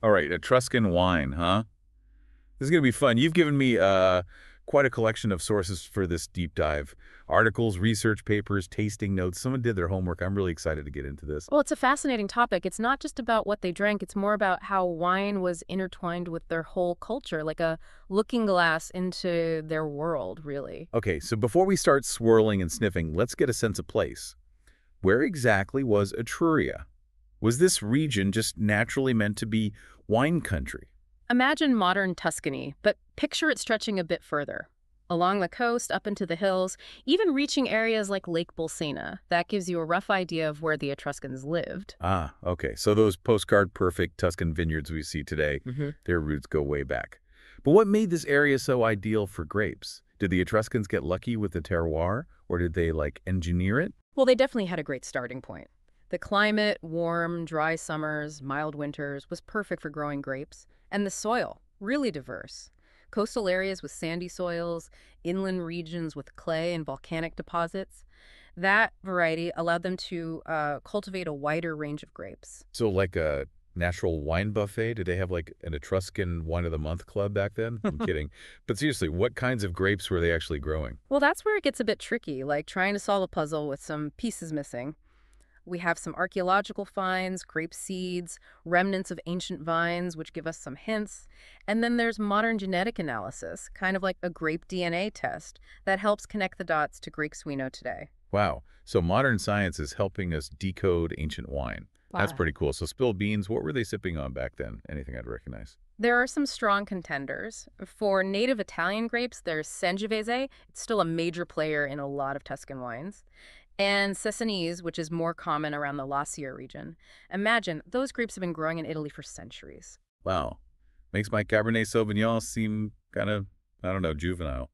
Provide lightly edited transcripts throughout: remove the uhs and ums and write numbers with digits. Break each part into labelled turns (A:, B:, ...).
A: All right, Etruscan wine, huh? This is going to be fun. You've given me quite a collection of sources for this deep dive. Articles, research papers, tasting notes. Someone did their homework. I'm really excited to get into this.
B: Well, it's a fascinating topic. It's not just about what they drank, it's more about how wine was intertwined with their whole culture, like a looking glass into their world, really.
A: Okay, so before we start swirling and sniffing, let's get a sense of place. Where exactly was Etruria? Was this region just naturally meant to be wine country?
B: Imagine modern Tuscany, but picture it stretching a bit further. Along the coast, up into the hills, even reaching areas like Lake Bolsena. That gives you a rough idea of where the Etruscans lived.
A: Ah, okay. So those postcard-perfect Tuscan vineyards we see today,
B: hmm
A: their roots go way back. But what made this area so ideal for grapes? Did the Etruscans get lucky with the terroir, or did they, like, engineer it?
B: Well, they definitely had a great starting point. The climate, warm, dry summers, mild winters, was perfect for growing grapes. And the soil, really diverse. Coastal areas with sandy soils, inland regions with clay and volcanic deposits. That variety allowed them to cultivate a wider range of grapes.
A: So like a natural wine buffet? Did they have, like, an Etruscan Wine of the Month club back then? I'm kidding. But seriously, what kinds of grapes were they actually growing?
B: Well, that's where it gets a bit tricky, like trying to solve a puzzle with some pieces missing. We have some archaeological finds, grape seeds, remnants of ancient vines, which give us some hints. And then there's modern genetic analysis, kind of like a grape DNA test, that helps connect the dots to grapes we know today.
A: Wow. So modern science is helping us decode ancient wine. That's
B: Wow.
A: pretty cool. So spilled beans, what were they sipping on back then? Anything I'd recognize?
B: There are some strong contenders. For native Italian grapes, there's Sangiovese. It's still a major player in a lot of Tuscan wines. And Cesanese, which is more common around the Lazio region. Imagine, those grapes have been growing in Italy for centuries.
A: Wow. Makes my Cabernet Sauvignon seem kind of, I don't know, juvenile.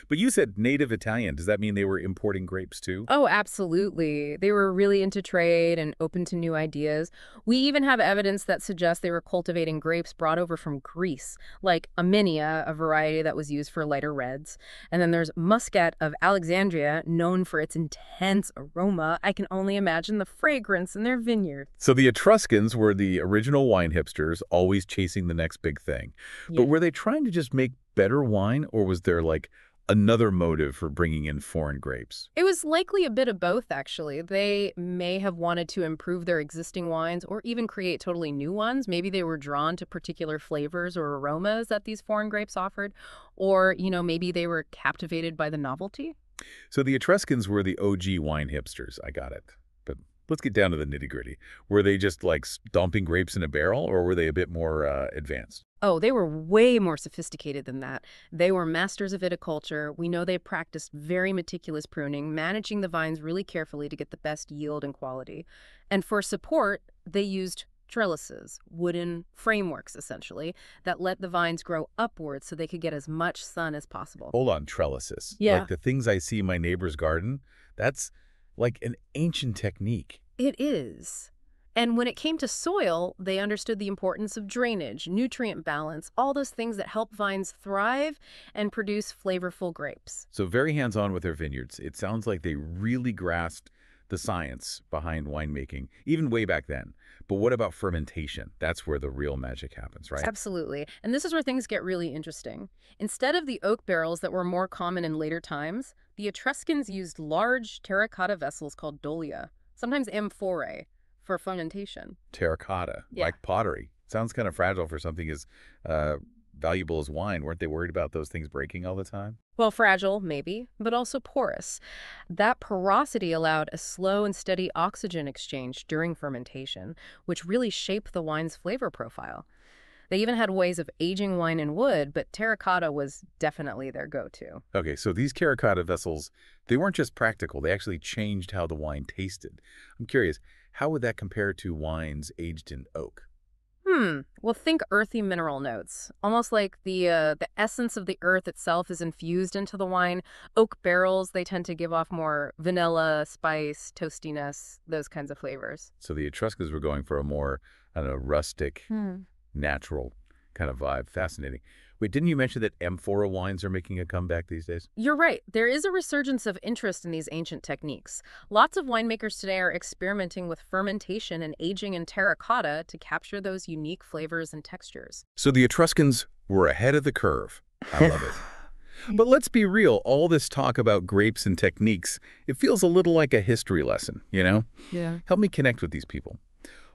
A: But you said native Italian. Does that mean they were importing grapes too?
B: Oh, absolutely. They were really into trade and open to new ideas. We even have evidence that suggests they were cultivating grapes brought over from Greece, like Aminia, a variety that was used for lighter reds. And then there's Muscat of Alexandria, known for its intense aroma. I can only imagine the fragrance in their vineyard.
A: So the Etruscans were the original wine hipsters, always chasing the next big thing. But
B: Yeah.
A: were they trying to just make better wine, or was there, like, another motive for bringing in foreign grapes?
B: It was likely a bit of both, actually. They may have wanted to improve their existing wines or even create totally new ones. Maybe they were drawn to particular flavors or aromas that these foreign grapes offered. Or, maybe they were captivated by the novelty.
A: So the Etruscans were the OG wine hipsters. I got it. But let's get down to the nitty-gritty. Were they just, like, dumping grapes in a barrel, or were they a bit more advanced?
B: Oh, they were way more sophisticated than that. They were masters of viticulture. We know they practiced very meticulous pruning, managing the vines really carefully to get the best yield and quality. And for support, they used trellises, wooden frameworks essentially, that let the vines grow upwards so they could get as much sun as possible.
A: Hold on, trellises.
B: Yeah.
A: Like the things I see in my neighbor's garden, that's like an ancient technique.
B: It is. And when it came to soil, they understood the importance of drainage, nutrient balance, all those things that help vines thrive and produce flavorful grapes.
A: So very hands-on with their vineyards. It sounds like they really grasped the science behind winemaking, even way back then. But what about fermentation? That's where the real magic happens, right?
B: Absolutely. And this is where things get really interesting. Instead of the oak barrels that were more common in later times, the Etruscans used large terracotta vessels called dolia, sometimes amphorae, for fermentation.
A: Terracotta,
B: Yeah.
A: like pottery. Sounds kind of fragile for something as uh, valuable as wine. Weren't they worried about those things breaking all the time?
B: Well, fragile, maybe, but also porous. That porosity allowed a slow and steady oxygen exchange during fermentation, which really shaped the wine's flavor profile. They even had ways of aging wine in wood, but terracotta was definitely their go-to.
A: Okay, so these terracotta vessels, they weren't just practical. They actually changed how the wine tasted. I'm curious, how would that compare to wines aged in oak?
B: Well, think earthy mineral notes, almost like the essence of the earth itself is infused into the wine. Oak barrels, they tend to give off more vanilla, spice, toastiness, those kinds of flavors.
A: So the Etruscans were going for a more, I don't know, rustic,
B: Hmm.
A: natural kind of vibe. Fascinating. Wait, didn't you mention that amphora wines are making a comeback these days?
B: You're right. There is a resurgence of interest in these ancient techniques. Lots of winemakers today are experimenting with fermentation and aging in terracotta to capture those unique flavors and textures.
A: So the Etruscans were ahead of the curve. I love it. But let's be real, all this talk about grapes and techniques, it feels a little like a history lesson, you know?
B: Yeah.
A: Help me connect with these people.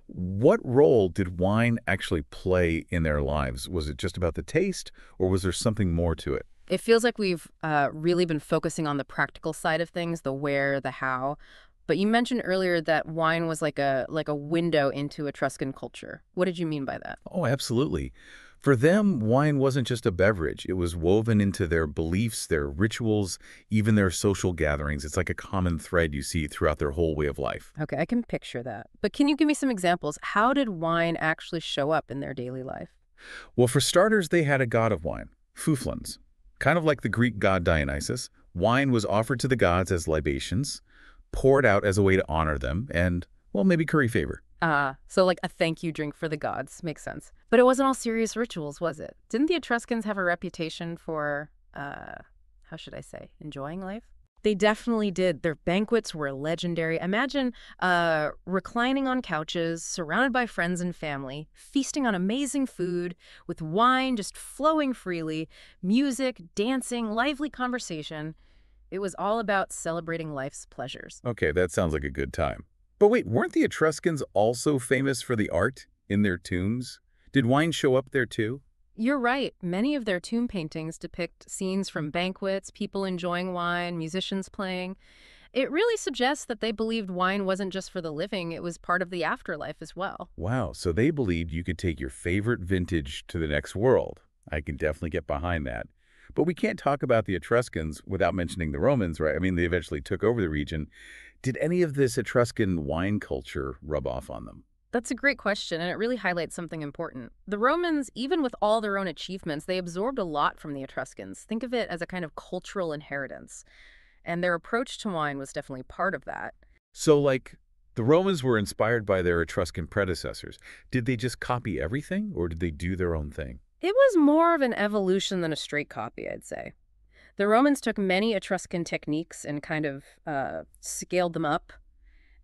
A: What role did wine actually play in their lives? Was it just about the taste, or was there something more to it?
B: It feels like we've really been focusing on the practical side of things, the where, the how. But you mentioned earlier that wine was like a window into Etruscan culture. What did you mean by that?
A: Oh, absolutely. For them, wine wasn't just a beverage. It was woven into their beliefs, their rituals, even their social gatherings. It's like a common thread you see throughout their whole way of life.
B: Okay, I can picture that. But can you give me some examples? How did wine actually show up in their daily life?
A: Well, for starters, they had a god of wine, Fuflans. Kind of like the Greek god Dionysus, wine was offered to the gods as libations, poured out as a way to honor them, and, well, maybe curry favor.
B: Ah, so like a thank you drink for the gods. Makes sense. But it wasn't all serious rituals, was it? Didn't the Etruscans have a reputation for, how should I say, enjoying life? They definitely did. Their banquets were legendary. Imagine reclining on couches, surrounded by friends and family, feasting on amazing food, with wine just flowing freely, music, dancing, lively conversation. It was all about celebrating life's pleasures.
A: Okay, that sounds like a good time. But wait, weren't the Etruscans also famous for the art in their tombs? Did wine show up there too?
B: You're right. Many of their tomb paintings depict scenes from banquets, people enjoying wine, musicians playing. It really suggests that they believed wine wasn't just for the living, it was part of the afterlife as well.
A: Wow, so they believed you could take your favorite vintage to the next world. I can definitely get behind that. But we can't talk about the Etruscans without mentioning the Romans, right? I mean, they eventually took over the region. Did any of this Etruscan wine culture rub off on them?
B: That's a great question, and it really highlights something important. The Romans, even with all their own achievements, they absorbed a lot from the Etruscans. Think of it as a kind of cultural inheritance. And their approach to wine was definitely part of that.
A: So, like, the Romans were inspired by their Etruscan predecessors. Did they just copy everything, or did they do their own thing?
B: It was more of an evolution than a straight copy, I'd say. The Romans took many Etruscan techniques and kind of scaled them up,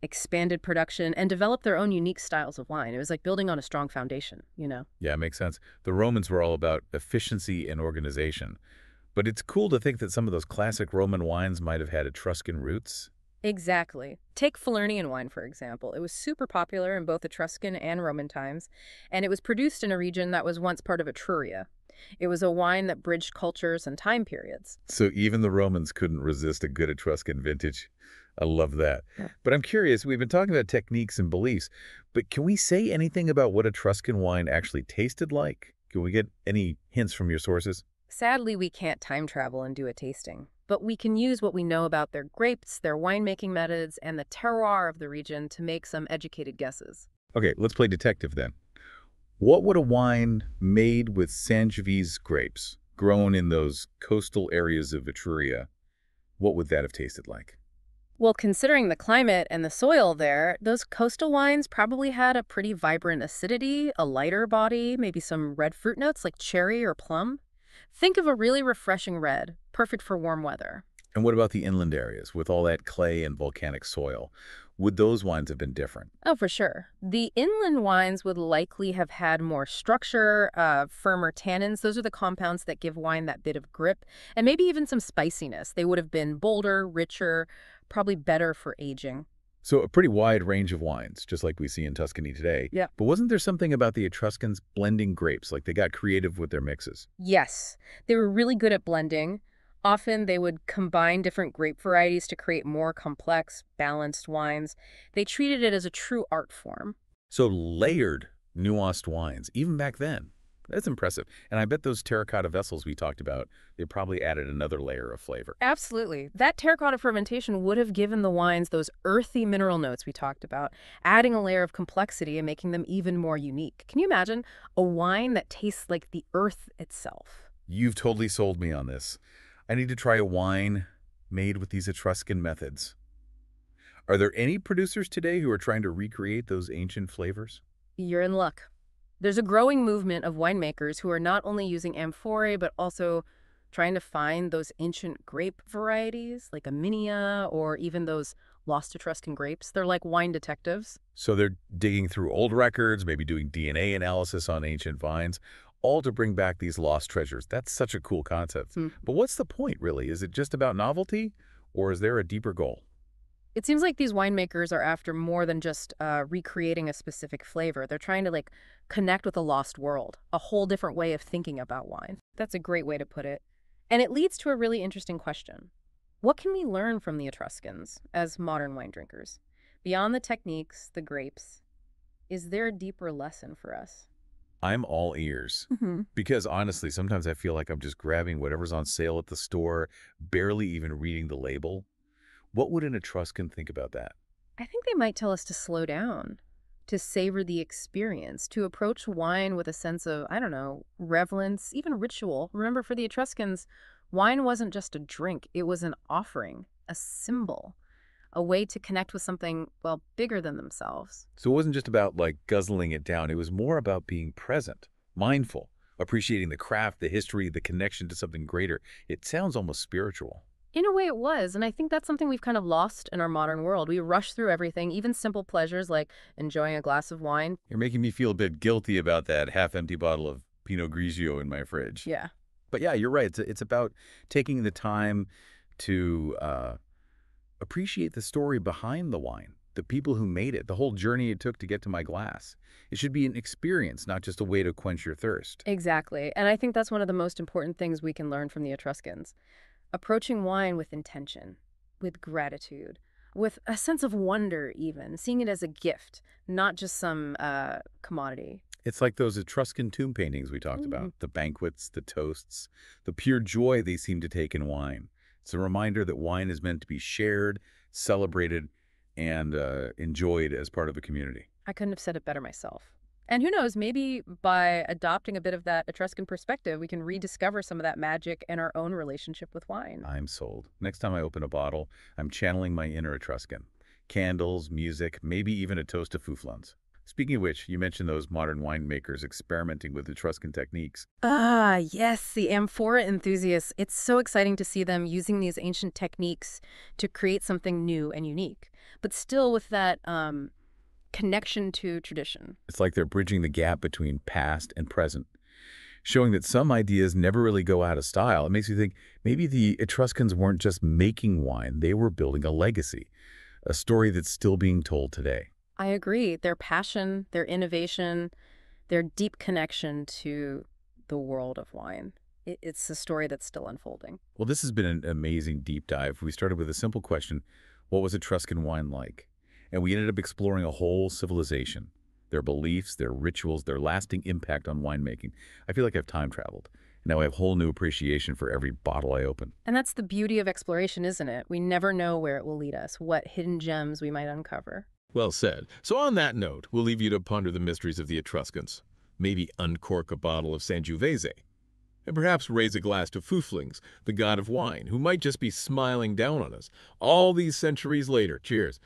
B: expanded production, and developed their own unique styles of wine. It was like building on a strong foundation, you know?
A: Yeah, it makes sense. The Romans were all about efficiency and organization. But it's cool to think that some of those classic Roman wines might have had Etruscan roots.
B: Exactly. Take Falernian wine, for example. It was super popular in both Etruscan and Roman times, and it was produced in a region that was once part of Etruria. It was a wine that bridged cultures and time periods.
A: So even the Romans couldn't resist a good Etruscan vintage. I love that.
B: Yeah.
A: But I'm curious, we've been talking about techniques and beliefs, but can we say anything about what Etruscan wine actually tasted like? Can we get any hints from your sources?
B: Sadly, we can't time travel and do a tasting, but we can use what we know about their grapes, their winemaking methods, and the terroir of the region to make some educated guesses.
A: Okay, let's play detective then. What would a wine made with Sangiovese grapes, grown in those coastal areas of Etruria, what would that have tasted like?
B: Well, considering the climate and the soil there, those coastal wines probably had a pretty vibrant acidity, a lighter body, maybe some red fruit notes like cherry or plum. Think of a really refreshing red, perfect for warm weather.
A: And what about the inland areas with all that clay and volcanic soil? Would those wines have been different?
B: Oh, for sure. The inland wines would likely have had more structure, firmer tannins. Those are the compounds that give wine that bit of grip, and maybe even some spiciness. They would have been bolder, richer, probably better for aging.
A: So a pretty wide range of wines, just like we see in Tuscany today.
B: Yeah.
A: But wasn't there something about the Etruscans blending grapes, like they got creative with their mixes?
B: Yes, they were really good at blending. Often they would combine different grape varieties to create more complex, balanced wines. They treated it as a true art form.
A: So layered, nuanced wines, even back then. That's impressive. And I bet those terracotta vessels we talked about, they probably added another layer of flavor.
B: Absolutely. That terracotta fermentation would have given the wines those earthy mineral notes we talked about, adding a layer of complexity and making them even more unique. Can you imagine a wine that tastes like the earth itself?
A: You've totally sold me on this. I need to try a wine made with these Etruscan methods. Are there any producers today who are trying to recreate those ancient flavors?
B: You're in luck. There's a growing movement of winemakers who are not only using amphorae, but also trying to find those ancient grape varieties, like Aminia, or even those lost Etruscan grapes. They're like wine detectives.
A: So they're digging through old records, maybe doing DNA analysis on ancient vines, all to bring back these lost treasures. That's such a cool concept.
B: Hmm.
A: But what's the point, really? Is it just about novelty, or is there a deeper goal?
B: It seems like these winemakers are after more than just recreating a specific flavor. They're trying to connect with a lost world, a whole different way of thinking about wine. That's a great way to put it. And it leads to a really interesting question. What can we learn from the Etruscans as modern wine drinkers? Beyond the techniques, the grapes, is there a deeper lesson for us?
A: I'm all ears.
B: Hmm.
A: Because honestly, sometimes I feel like I'm just grabbing whatever's on sale at the store, barely even reading the label. What would an Etruscan think about that?
B: I think they might tell us to slow down, to savor the experience, to approach wine with a sense of, I don't know, reverence, even ritual. Remember, for the Etruscans, wine wasn't just a drink, it was an offering, a symbol, a way to connect with something, well, bigger than themselves.
A: So it wasn't just about like guzzling it down. It was more about being present, mindful, appreciating the craft, the history, the connection to something greater. It sounds almost spiritual.
B: In a way, it was, and I think that's something we've kind of lost in our modern world. We rush through everything, even simple pleasures like enjoying a glass of wine.
A: You're making me feel a bit guilty about that half-empty bottle of Pinot Grigio in my fridge.
B: Yeah.
A: But yeah, you're right. It's about taking the time to appreciate the story behind the wine, the people who made it, the whole journey it took to get to my glass. It should be an experience, not just a way to quench your thirst.
B: Exactly. And I think that's one of the most important things we can learn from the Etruscans. Approaching wine with intention, with gratitude, with a sense of wonder even, seeing it as a gift, not just some commodity.
A: It's like those Etruscan tomb paintings we talked
B: Mm.
A: about, the banquets, the toasts, the pure joy they seem to take in wine. It's a reminder that wine is meant to be shared, celebrated, and enjoyed as part of a community.
B: I couldn't have said it better myself. And who knows, maybe by adopting a bit of that Etruscan perspective, we can rediscover some of that magic in our own relationship with wine.
A: I'm sold. Next time I open a bottle, I'm channeling my inner Etruscan. Candles, music, maybe even a toast to fouflons. Speaking of which, you mentioned those modern winemakers experimenting with Etruscan techniques.
B: Ah, yes, the amphora enthusiasts. It's so exciting to see them using these ancient techniques to create something new and unique, but still with that connection to tradition.
A: It's like they're bridging the gap between past and present, showing that some ideas never really go out of style. It makes you think maybe the Etruscans weren't just making wine, they were building a legacy, a story that's still being told today.
B: I agree. Their passion, their innovation, their deep connection to the world of wine. It's a story that's still unfolding.
A: Well, this has been an amazing deep dive. We started with a simple question: what was Etruscan wine like? And we ended up exploring a whole civilization, their beliefs, their rituals, their lasting impact on winemaking. I feel like I've time traveled. Now I have whole new appreciation for every bottle I open.
B: And that's the beauty of exploration, isn't it? We never know where it will lead us, what hidden gems we might uncover.
C: Well said. So on that note, we'll leave you to ponder the mysteries of the Etruscans. Maybe uncork a bottle of Sangiovese. And perhaps raise a glass to Fouflings, the god of wine, who might just be smiling down on us all these centuries later. Cheers.